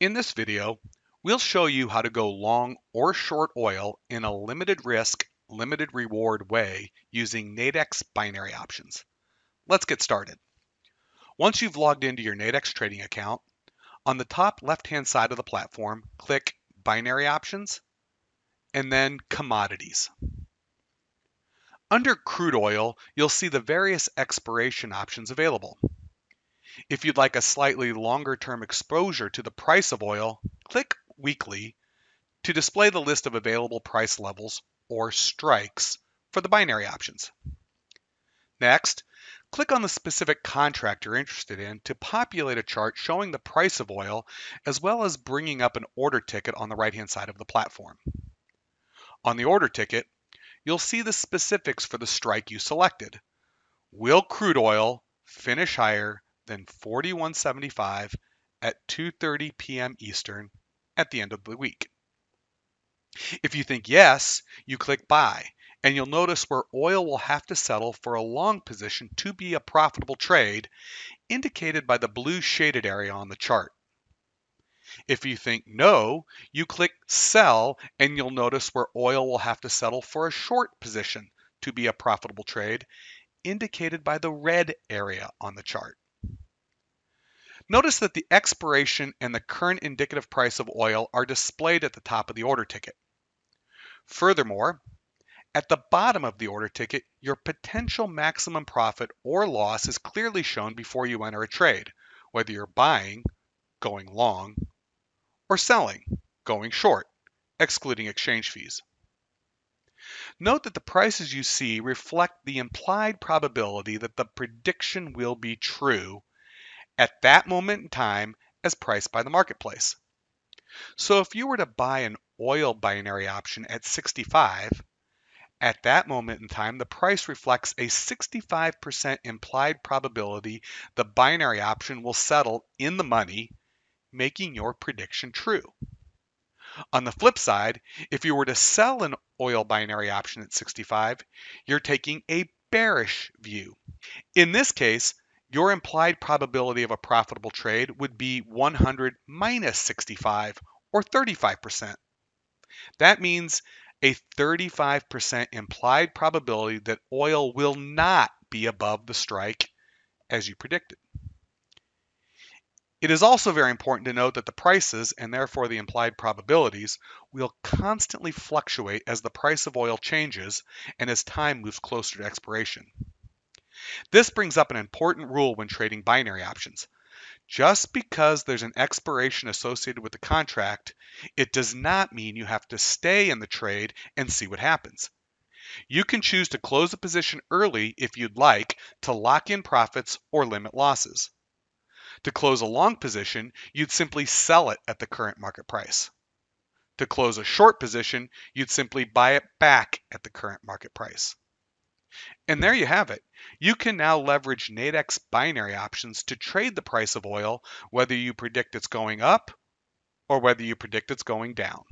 In this video, we'll show you how to go long or short oil in a limited risk, limited reward way using Nadex binary options. Let's get started. Once you've logged into your Nadex trading account, on the top left-hand side of the platform, click Binary Options and then Commodities. Under crude oil, you'll see the various expiration options available. If you'd like a slightly longer term exposure to the price of oil, click Weekly to display the list of available price levels, or strikes, for the binary options. Next, click on the specific contract you're interested in to populate a chart showing the price of oil, as well as bringing up an order ticket on the right-hand side of the platform. On the order ticket, you'll see the specifics for the strike you selected. Will crude oil finish higher than 41.75 at 2:30 p.m. Eastern at the end of the week? If you think yes, you click buy, and you'll notice where oil will have to settle for a long position to be a profitable trade, indicated by the blue shaded area on the chart. If you think no, you click sell, and you'll notice where oil will have to settle for a short position to be a profitable trade, indicated by the red area on the chart. Notice that the expiration and the current indicative price of oil are displayed at the top of the order ticket. Furthermore, at the bottom of the order ticket, your potential maximum profit or loss is clearly shown before you enter a trade, whether you're buying, going long, or selling, going short, excluding exchange fees. Note that the prices you see reflect the implied probability that the prediction will be true at that moment in time as priced by the marketplace. So if you were to buy an oil binary option at 65, at that moment in time, the price reflects a 65% implied probability the binary option will settle in the money, making your prediction true. On the flip side, if you were to sell an oil binary option at 65, you're taking a bearish view. In this case, your implied probability of a profitable trade would be 100 minus 65, or 35%. That means a 35% implied probability that oil will not be above the strike as you predicted. It is also very important to note that the prices, and therefore the implied probabilities, will constantly fluctuate as the price of oil changes and as time moves closer to expiration. This brings up an important rule when trading binary options. Just because there's an expiration associated with the contract, it does not mean you have to stay in the trade and see what happens. You can choose to close a position early if you'd like to lock in profits or limit losses. To close a long position, you'd simply sell it at the current market price. To close a short position, you'd simply buy it back at the current market price. And there you have it. You can now leverage Nadex binary options to trade the price of oil, whether you predict it's going up or whether you predict it's going down.